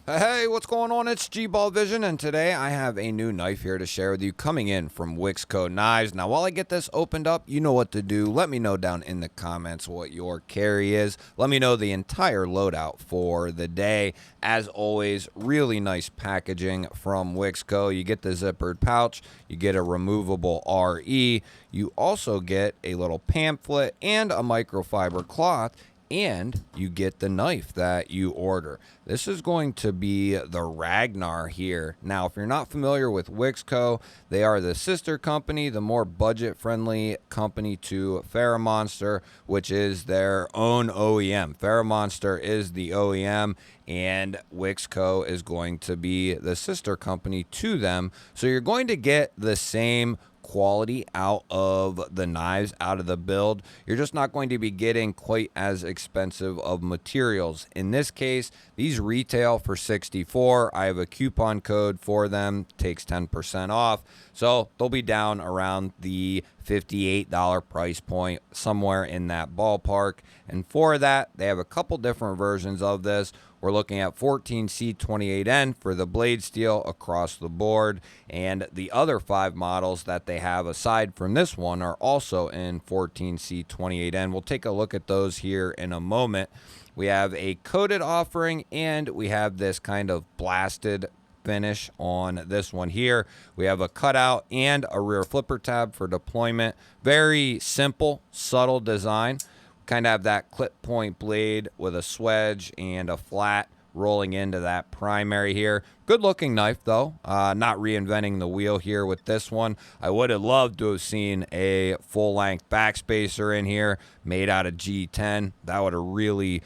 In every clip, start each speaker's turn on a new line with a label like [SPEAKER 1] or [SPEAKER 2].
[SPEAKER 1] Hey, what's going on? It's G-Ball Vision, and today I have a new knife here to share with you coming in from Wixco Knives. Now, while I get this opened up, you know what to do. Let me know down in the comments what your carry is. Let me know the entire loadout for the day. As always, really nice packaging from Wixco. You get the zippered pouch, you get a removable RE, you also get a little pamphlet and a microfiber cloth, and you get the knife that you order. This is going to be the Ragnar here. Now, if you're not familiar with Wixco, they are the sister company, the more budget-friendly company to Monster, which is their own OEM. Monster is the OEM, and Wixco is going to be the sister company to them. So you're going to get the same quality out of the knives, out of the build. You're just not going to be getting quite as expensive of materials. In this case, these retail for $64. I have a coupon code for them, takes 10% off. So they'll be down around the $58 price point, somewhere in that ballpark. And for that, they have a couple different versions of this. We're looking at 14C28N for the blade steel across the board. And the other 5 models that they have aside from this one are also in 14C28N. We'll take a look at those here in a moment. We have a coated offering, and we have this kind of blasted finish on this one here. We have a cutout and a rear flipper tab for deployment. Very simple, subtle design. Kind of have that clip point blade with a swedge and a flat rolling into that primary here. Good looking knife though. Not reinventing the wheel here with this one. I would have loved to have seen a full length backspacer in here made out of G10. That would have really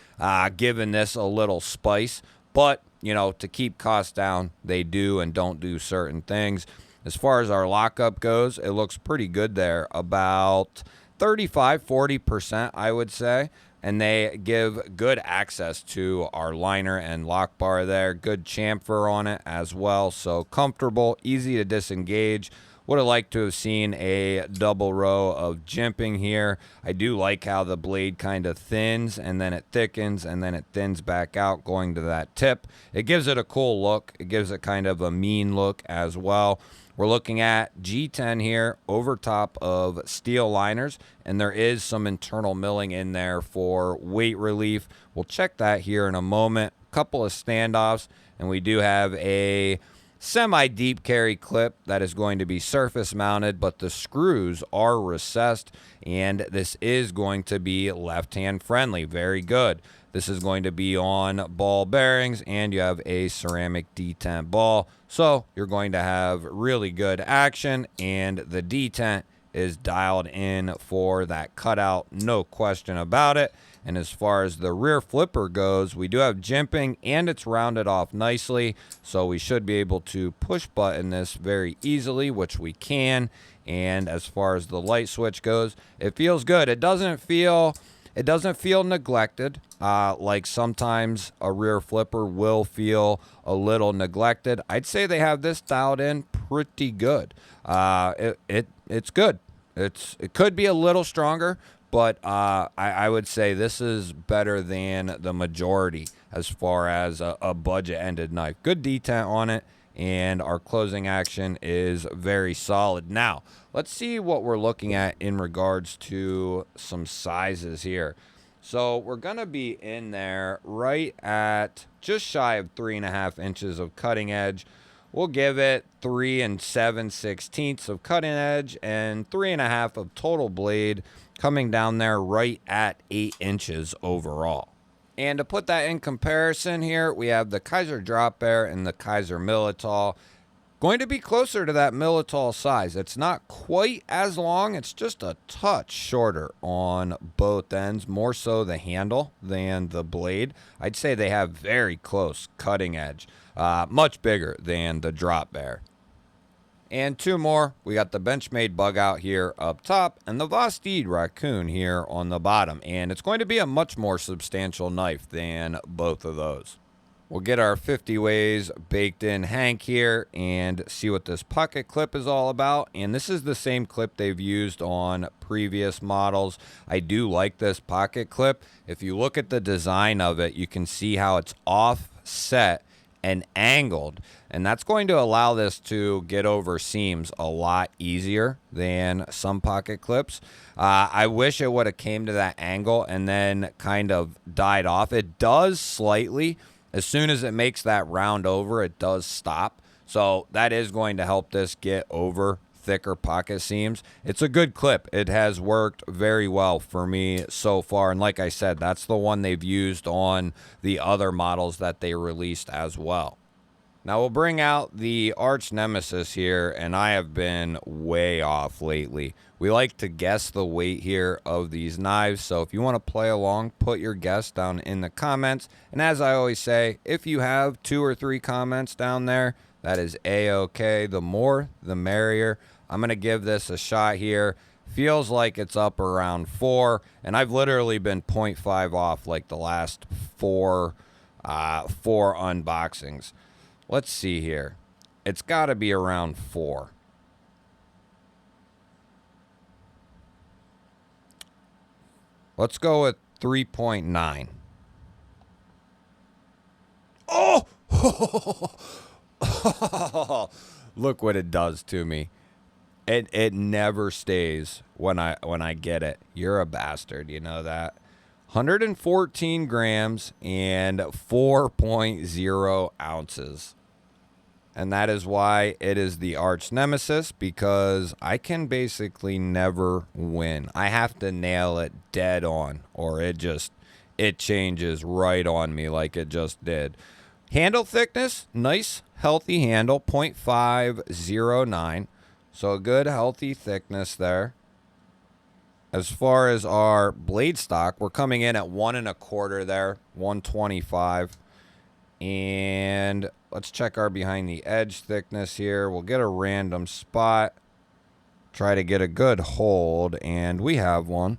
[SPEAKER 1] given this a little spice. But, you know, to keep costs down, they do and don't do certain things. As far as our lockup goes, it looks pretty good there. About 35-40%, I would say. And they give good access to our liner and lock bar there. Good chamfer on it as well. So comfortable, easy to disengage. Would have liked to have seen a double row of jimping here. I do like how the blade kind of thins and then it thickens and then it thins back out going to that tip. It gives it a cool look. It gives it kind of a mean look as well. We're looking at G10 here over top of steel liners, and there is some internal milling in there for weight relief. We'll check that here in a moment. Couple of standoffs, and we do have a semi-deep carry clip that is going to be surface mounted, but the screws are recessed, and this is going to be left-hand friendly. Very good. This is going to be on ball bearings, and you have a ceramic detent ball. So you're going to have really good action, and the detent is dialed in for that cutout, no question about it. And as far as the rear flipper goes, we do have jimping, and it's rounded off nicely. So we should be able to push button this very easily, which we can. And as far as the light switch goes, it feels good. It doesn't feel neglected, like sometimes a rear flipper will feel a little neglected. I'd say they have this dialed in pretty good. It's good. It could be a little stronger, but I would say this is better than the majority as far as a budget-ended knife. Good detent on it, and our closing action is very solid. Now, let's see what we're looking at in regards to some sizes here. So we're going to be in there right at just shy of 3.5 inches of cutting edge. We'll give it 3 7/16 of cutting edge and 3.5 of total blade, coming down there right at 8 inches overall. And to put that in comparison here, we have the Kaiser Drop Bear and the Kaiser Militol. Going to be closer to that Militol size. It's not quite as long. It's just a touch shorter on both ends, more so the handle than the blade. I'd say they have very close cutting edge, much bigger than the Drop Bear. And 2 more. We got the Benchmade Bug Out here up top and the Vosteed Raccoon here on the bottom. And it's going to be a much more substantial knife than both of those. We'll get our 50 ways baked in Hank here and see what this pocket clip is all about. And this is the same clip they've used on previous models. I do like this pocket clip. If you look at the design of it, you can see how it's offset and angled, and that's going to allow this to get over seams a lot easier than some pocket clips. I wish it would have came to that angle and then kind of died off. It does slightly. As soon as it makes that round over, it does stop. So that is going to help this get over thicker pocket seams. It's a good clip. It has worked very well for me so far. And like I said, that's the one they've used on the other models that they released as well. Now we'll bring out the arch nemesis here, and I have been way off lately. We like to guess the weight here of these knives, so if you want to play along, put your guess down in the comments. And as I always say, if you have 2 or 3 comments down there, that is a-okay. The more, the merrier. I'm going to give this a shot here. Feels like it's up around 4, and I've literally been 0.5 off like the last four unboxings. Let's see here. It's got to be around 4. Let's go with 3.9. Oh! Look what it does to me. It never stays when I get it. You're a bastard, you know that. 114 grams and 4.0 ounces. And that is why it is the arch nemesis, because I can basically never win. I have to nail it dead on, or it changes right on me like it just did. Handle thickness, nice healthy handle, 0.509. So a good healthy thickness there. As far as our blade stock, we're coming in at 1 1/4 there, 125. And let's check our behind the edge thickness here. We'll get a random spot. Try to get a good hold, and we have one.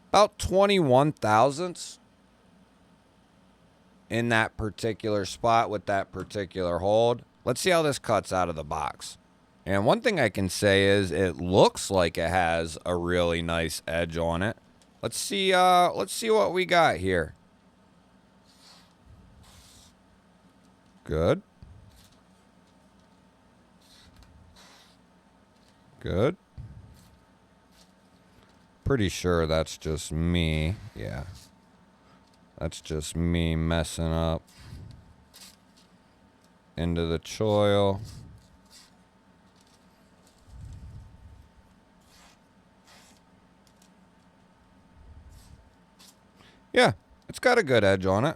[SPEAKER 1] About 21 thousandths in that particular spot with that particular hold. Let's see how this cuts out of the box. And one thing I can say is it looks like it has a really nice edge on it. Let's see what we got here. Good. Good. Pretty sure that's just me. Yeah. That's just me messing up into the choil. Yeah, it's got a good edge on it.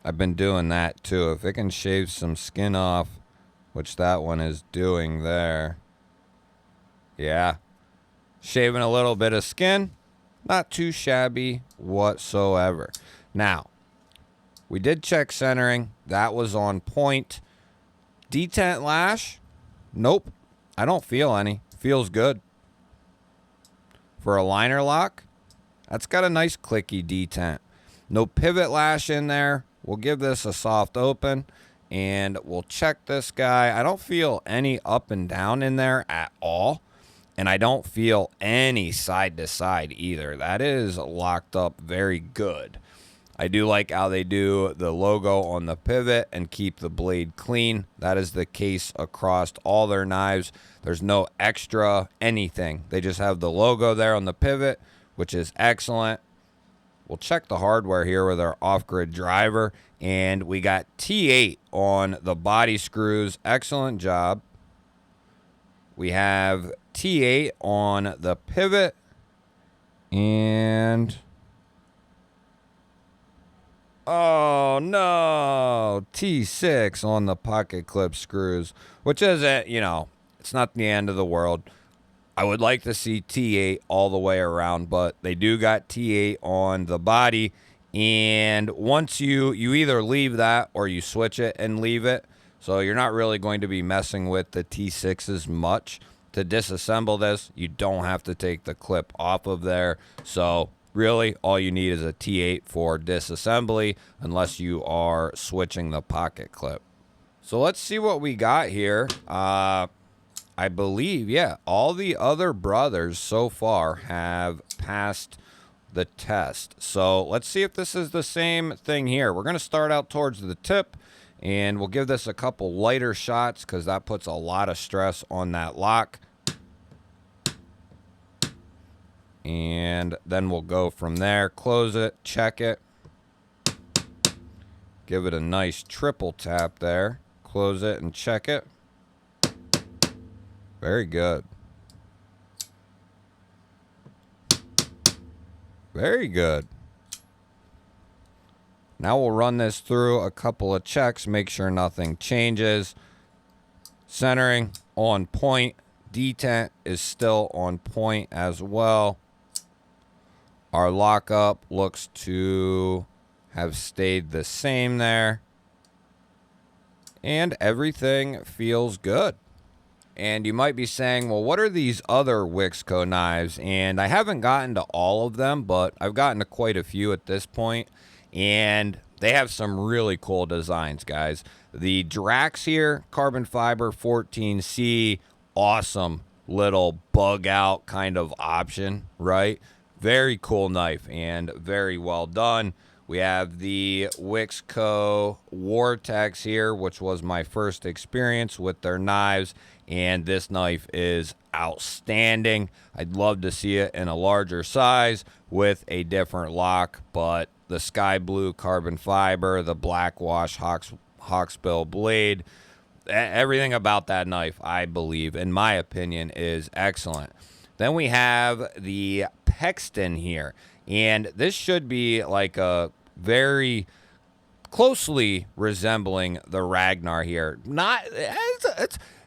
[SPEAKER 1] I've been doing that too. If it can shave some skin off, which that one is doing there. Yeah. Shaving a little bit of skin. Not too shabby whatsoever. Now, we did check centering. That was on point. Detent lash. Nope. I don't feel any. Feels good. For a liner lock, that's got a nice clicky detent. No pivot lash in there. We'll give this a soft open, and we'll check this guy. I don't feel any up and down in there at all, and I don't feel any side to side either. That is locked up very good. I do like how they do the logo on the pivot and keep the blade clean. That is the case across all their knives. There's no extra anything. They just have the logo there on the pivot, which is excellent. We'll check the hardware here with our off-grid driver, and we got T8 on the body screws. Excellent job. We have T8 on the pivot, and oh no, T6 on the pocket clip screws, which isn't, it's not the end of the world. I would like to see T8 all the way around, but they do got T8 on the body. And once you either leave that or you switch it and leave it. So you're not really going to be messing with the T6s much. To disassemble this, you don't have to take the clip off of there. So really, all you need is a T8 for disassembly unless you are switching the pocket clip. So let's see what we got here. I believe, yeah, all the other brothers so far have passed the test. So let's see if this is the same thing here. We're going to start out towards the tip, and we'll give this a couple lighter shots because that puts a lot of stress on that lock. And then we'll go from there. Close it, check it. Give it a nice triple tap there. Close it and check it. Very good. Very good. Now we'll run this through a couple of checks, make sure nothing changes. Centering on point. Detent is still on point as well. Our lockup looks to have stayed the same there. And everything feels good. And you might be saying, well, what are these other Wixco knives? And I haven't gotten to all of them, but I've gotten to quite a few at this point. And they have some really cool designs, guys. The Drax here, carbon fiber 14C, awesome little bug out kind of option, right? Very cool knife and very well done. We have the Wixco Vortex here, which was my first experience with their knives, and this knife is outstanding. I'd love to see it in a larger size with a different lock, but the sky blue carbon fiber, the black wash hawksbill blade, everything about that knife, I believe, in my opinion, is excellent. Then we have the Pexton here, and this should be like a very closely resembling the Ragnar here. Not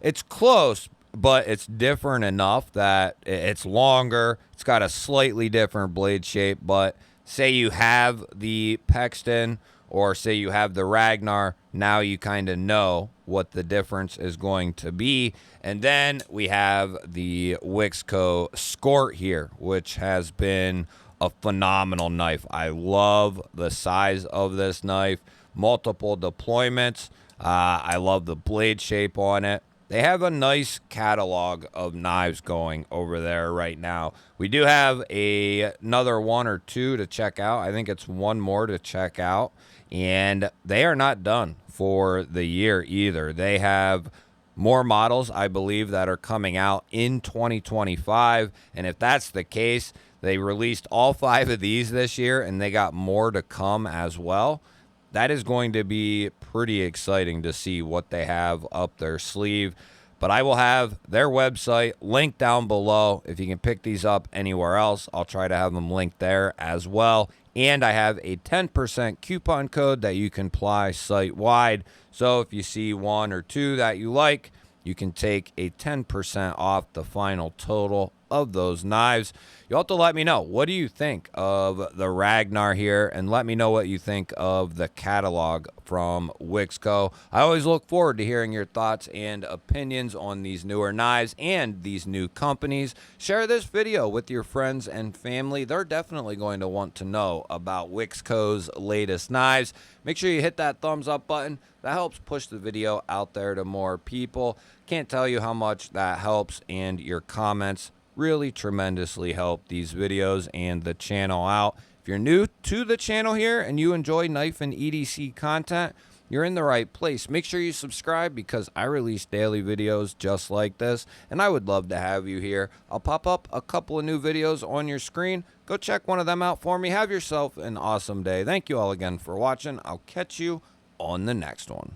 [SPEAKER 1] it's close, but it's different enough that it's longer. It's got a slightly different blade shape, but say you have the Pexton or say you have the Ragnar, now you kind of know what the difference is going to be. And then we have the Wixco Skort here, which has been a phenomenal knife. I love the size of this knife. Multiple deployments. I love the blade shape on it. They have a nice catalog of knives going over there right now. We do have another one or two to check out. I think it's one more to check out. And they are not done for the year either. They have more models, I believe, that are coming out in 2025. And if that's the case, they released all 5 of these this year, and they got more to come as well. That is going to be pretty exciting to see what they have up their sleeve. But I will have their website linked down below. If you can pick these up anywhere else, I'll try to have them linked there as well. And I have a 10% coupon code that you can apply site-wide. So if you see one or two that you like, you can take a 10% off the final total of those knives. You'll have to let me know, what do you think of the Ragnar here? And let me know what you think of the catalog from Wixco. I always look forward to hearing your thoughts and opinions on these newer knives and these new companies. Share this video with your friends and family. They're definitely going to want to know about Wixco's latest knives. Make sure you hit that thumbs up button. That helps push the video out there to more people. Can't tell you how much that helps, and your comments really tremendously help these videos and the channel out. If you're new to the channel here and you enjoy knife and EDC content, you're in the right place. Make sure you subscribe because I release daily videos just like this, and I would love to have you here. I'll pop up a couple of new videos on your screen. Go check one of them out for me. Have yourself an awesome day. Thank you all again for watching. I'll catch you on the next one.